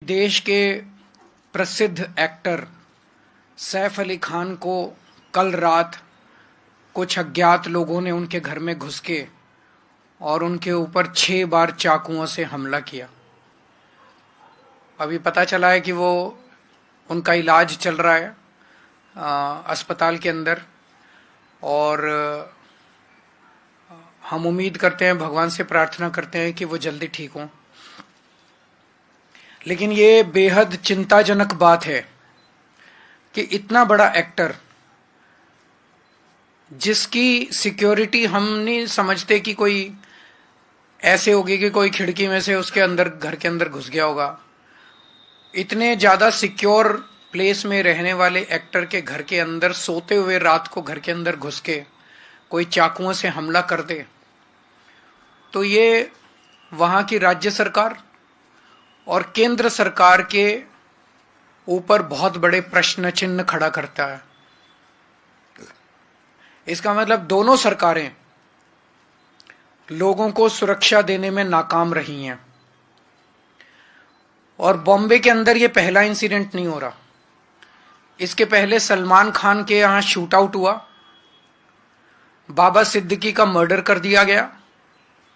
देश के प्रसिद्ध एक्टर सैफ अली खान को कल रात कुछ अज्ञात लोगों ने उनके घर में घुस के और उनके ऊपर 6 बार चाकुओं से हमला किया। अभी पता चला है कि वो उनका इलाज चल रहा है अस्पताल के अंदर। और हम उम्मीद करते हैं, भगवान से प्रार्थना करते हैं कि वो जल्दी ठीक हों। लेकिन ये बेहद चिंताजनक बात है कि इतना बड़ा एक्टर जिसकी सिक्योरिटी हम नहीं समझते कि कोई ऐसे होगी कि कोई खिड़की में से उसके अंदर घर के अंदर घुस गया होगा। इतने ज्यादा सिक्योर प्लेस में रहने वाले एक्टर के घर के अंदर सोते हुए रात को घर के अंदर घुस के कोई चाकुओं से हमला कर दे, तो ये वहां की राज्य सरकार और केंद्र सरकार के ऊपर बहुत बड़े प्रश्न चिन्ह खड़ा करता है। इसका मतलब दोनों सरकारें लोगों को सुरक्षा देने में नाकाम रही हैं। और बॉम्बे के अंदर ये पहला इंसिडेंट नहीं हो रहा। इसके पहले सलमान खान के यहां शूट आउट हुआ, बाबा सिद्दीकी का मर्डर कर दिया गया।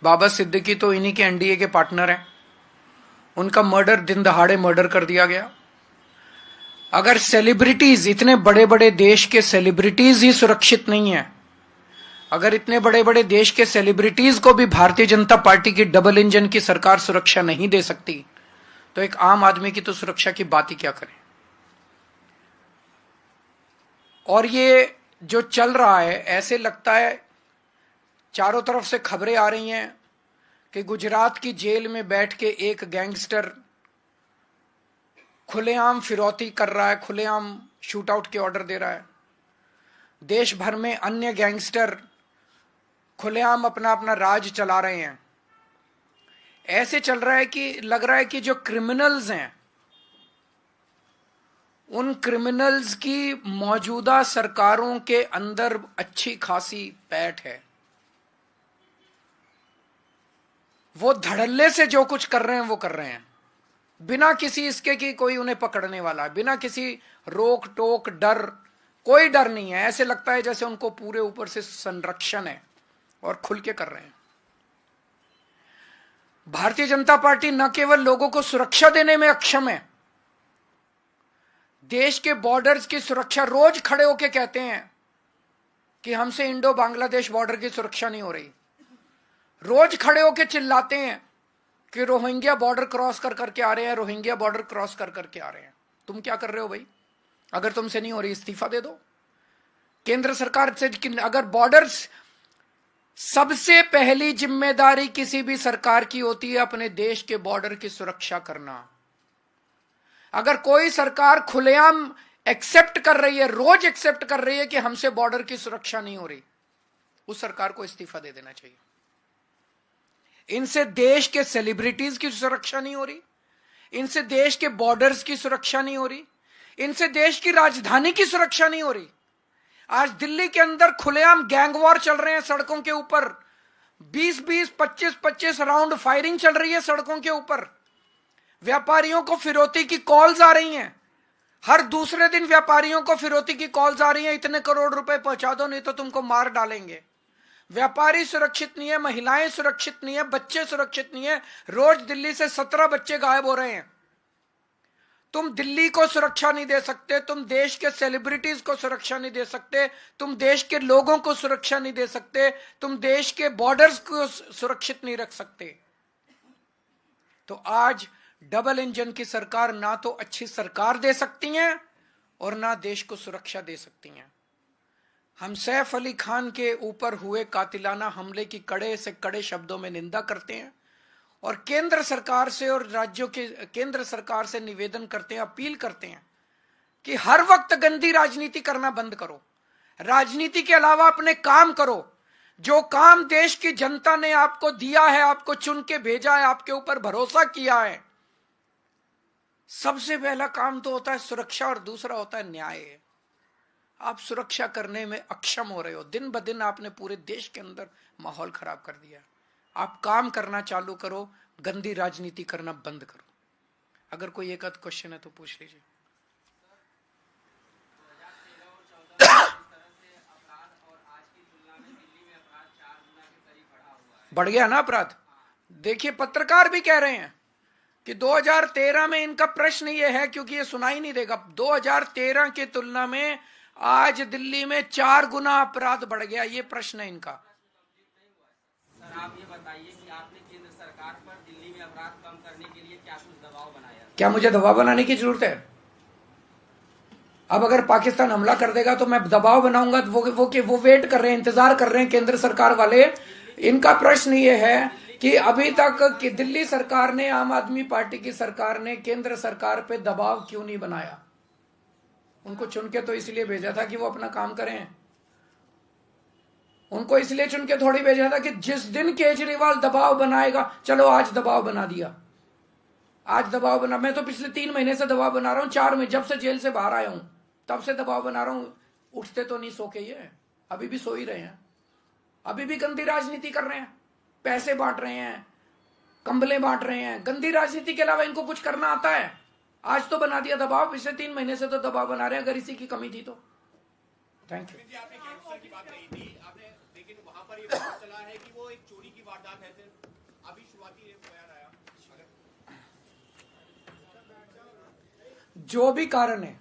बाबा सिद्दीकी तो इन्हीं के एनडीए के पार्टनर हैं, उनका मर्डर दिन दहाड़े मर्डर कर दिया गया। अगर सेलिब्रिटीज, इतने बड़े बड़े देश के सेलिब्रिटीज ही सुरक्षित नहीं है, अगर इतने बड़े बड़े देश के सेलिब्रिटीज को भी भारतीय जनता पार्टी की डबल इंजन की सरकार सुरक्षा नहीं दे सकती, तो एक आम आदमी की तो सुरक्षा की बात ही क्या करें। और ये जो चल रहा है, ऐसे लगता है, चारों तरफ से खबरें आ रही हैं कि गुजरात की जेल में बैठ के एक गैंगस्टर खुलेआम फिरौती कर रहा है, खुलेआम शूट आउट के ऑर्डर दे रहा है। देश भर में अन्य गैंगस्टर खुलेआम अपना अपना राज चला रहे हैं। ऐसे चल रहा है कि लग रहा है कि जो क्रिमिनल्स हैं, उन क्रिमिनल्स की मौजूदा सरकारों के अंदर अच्छी खासी पैठ है। वो धड़ल्ले से जो कुछ कर रहे हैं वो कर रहे हैं, बिना किसी इसके कि कोई उन्हें पकड़ने वाला, बिना किसी रोक टोक डर, कोई डर नहीं है। ऐसे लगता है जैसे उनको पूरे ऊपर से संरक्षण है और खुल के कर रहे हैं। भारतीय जनता पार्टी न केवल लोगों को सुरक्षा देने में अक्षम है, देश के बॉर्डर्स की सुरक्षा, रोज खड़े होके कहते हैं कि हमसे इंडो बांग्लादेश बॉर्डर की सुरक्षा नहीं हो रही। रोज खड़े होके चिल्लाते हैं कि रोहिंग्या बॉर्डर क्रॉस कर करके आ रहे हैं, रोहिंग्या बॉर्डर क्रॉस कर करके आ रहे हैं। तुम क्या कर रहे हो भाई? अगर तुमसे नहीं हो रही, इस्तीफा दे दो केंद्र सरकार से। अगर बॉर्डर्स, सबसे पहली जिम्मेदारी किसी भी सरकार की होती है अपने देश के बॉर्डर की सुरक्षा करना। अगर कोई सरकार खुलेआम एक्सेप्ट कर रही है, रोज एक्सेप्ट कर रही है कि हमसे बॉर्डर की सुरक्षा नहीं हो रही, उस सरकार को इस्तीफा दे देना चाहिए। इनसे देश के सेलिब्रिटीज की सुरक्षा नहीं हो रही, इनसे देश के बॉर्डर्स की सुरक्षा नहीं हो रही, इनसे देश की राजधानी की सुरक्षा नहीं हो रही। आज दिल्ली के अंदर खुलेआम गैंग वॉर चल रहे हैं सड़कों के ऊपर, 20-20, 25-25 राउंड फायरिंग चल रही है सड़कों के ऊपर। व्यापारियों को फिरौती की कॉल्स आ रही हैं, हर दूसरे दिन व्यापारियों को फिरौती की कॉल्स आ रही हैं, इतने करोड़ रुपए पहुंचा दो नहीं तो तुमको मार डालेंगे। व्यापारी सुरक्षित नहीं है, महिलाएं सुरक्षित नहीं है, बच्चे सुरक्षित नहीं है। रोज दिल्ली से 17 बच्चे गायब हो रहे हैं। तुम दिल्ली को सुरक्षा नहीं दे सकते, तुम देश के सेलिब्रिटीज को सुरक्षा नहीं दे सकते, तुम देश के लोगों को सुरक्षा नहीं दे सकते, तुम देश के बॉर्डर्स को सुरक्षित नहीं रख सकते। तो आज डबल इंजन की सरकार ना तो अच्छी सरकार दे सकती हैं और ना देश को सुरक्षा दे सकती हैं। हम सैफ अली खान के ऊपर हुए कातिलाना हमले की कड़े से कड़े शब्दों में निंदा करते हैं और केंद्र सरकार से और राज्यों के केंद्र सरकार से निवेदन करते हैं, अपील करते हैं कि हर वक्त गंदी राजनीति करना बंद करो, राजनीति के अलावा अपने काम करो। जो काम देश की जनता ने आपको दिया है, आपको चुन के भेजा है, आपके ऊपर भरोसा किया है, सबसे पहला काम तो होता है सुरक्षा और दूसरा होता है न्याय। आप सुरक्षा करने में अक्षम हो रहे हो, दिन ब दिन आपने पूरे देश के अंदर माहौल खराब कर दिया। आप काम करना चालू करो, गंदी राजनीति करना बंद करो। अगर कोई एक आध क्वेश्चन है तो पूछ लीजिए। बढ़ गया ना अपराध। देखिए पत्रकार भी कह रहे हैं कि 2013 में इनका प्रश्न ये है, क्योंकि ये सुनाई नहीं देगा, 2013 की तुलना में आज दिल्ली में 4 गुना अपराध बढ़ गया, ये प्रश्न है इनका। सर आप ये बताइए कि आपने केंद्र सरकार पर दिल्ली में अपराध कम करने के लिए क्या कुछ दबाव बनाया? क्या मुझे दबाव बनाने की जरूरत है? अब अगर पाकिस्तान हमला कर देगा तो मैं दबाव बनाऊंगा? वो वेट कर रहे हैं, इंतजार कर रहे हैं केंद्र सरकार वाले। इनका प्रश्न ये है कि अभी तक कि दिल्ली सरकार ने, आम आदमी पार्टी की सरकार ने केंद्र सरकार पे दबाव क्यों नहीं बनाया? उनको चुन के तो इसलिए भेजा था कि वो अपना काम करें। उनको इसलिए चुन के थोड़ी भेजा था कि जिस दिन केजरीवाल दबाव बनाएगा, चलो आज दबाव बना दिया, आज दबाव बना। मैं तो पिछले 3 महीने से दबाव बना रहा हूं, 4 में जब से जेल से बाहर आया हूं तब से दबाव बना रहा हूं। उठते तो नहीं सो के, ये अभी भी सो ही रहे हैं, अभी भी गंदी राजनीति कर रहे हैं, पैसे बांट रहे हैं, कंबलें बांट रहे हैं। गंदी राजनीति के अलावा इनको कुछ करना आता है? आज तो बना दिया दबाव, पिछले 3 महीने से तो दबाव बना रहे हैं, अगर इसी की कमी थी तो। Thank you. आपने गैंगस्टर की बात कही थी, आपने, लेकिन वहां पर ये पता चला है कि वो एक चोरी की वारदात है, सिर्फ अभी शुरुआती बयान आया। जो भी कारण है,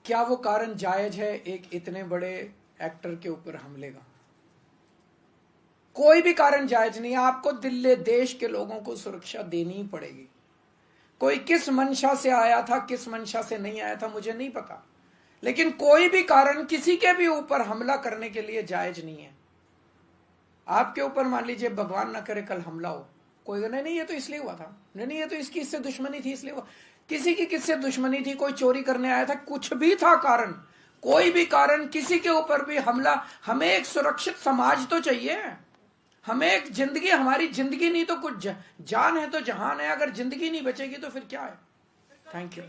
क्या वो कारण जायज है एक इतने बड़े एक्टर के ऊपर हमले का? कोई भी कारण जायज नहीं है। आपको दिल्ली देश के लोगों को सुरक्षा देनी ही पड़ेगी। कोई किस मंशा से आया था, किस मंशा से नहीं आया था, मुझे नहीं पता, लेकिन कोई भी कारण किसी के भी ऊपर हमला करने के लिए जायज नहीं है। आपके ऊपर मान लीजिए भगवान ना करे कल हमला हो, कोई नहीं ये तो इसलिए हुआ था, नहीं ये तो इसकी इससे दुश्मनी थी इसलिए हुआ। किसी की किससे दुश्मनी थी? कोई चोरी करने आया था, कुछ भी था कारण, कोई भी कारण, किसी के ऊपर भी हमला। हमें एक सुरक्षित समाज तो चाहिए, हमें एक जिंदगी, हमारी जिंदगी नहीं तो कुछ जान है तो जहान है, अगर जिंदगी नहीं बचेगी तो फिर क्या है? Thank you.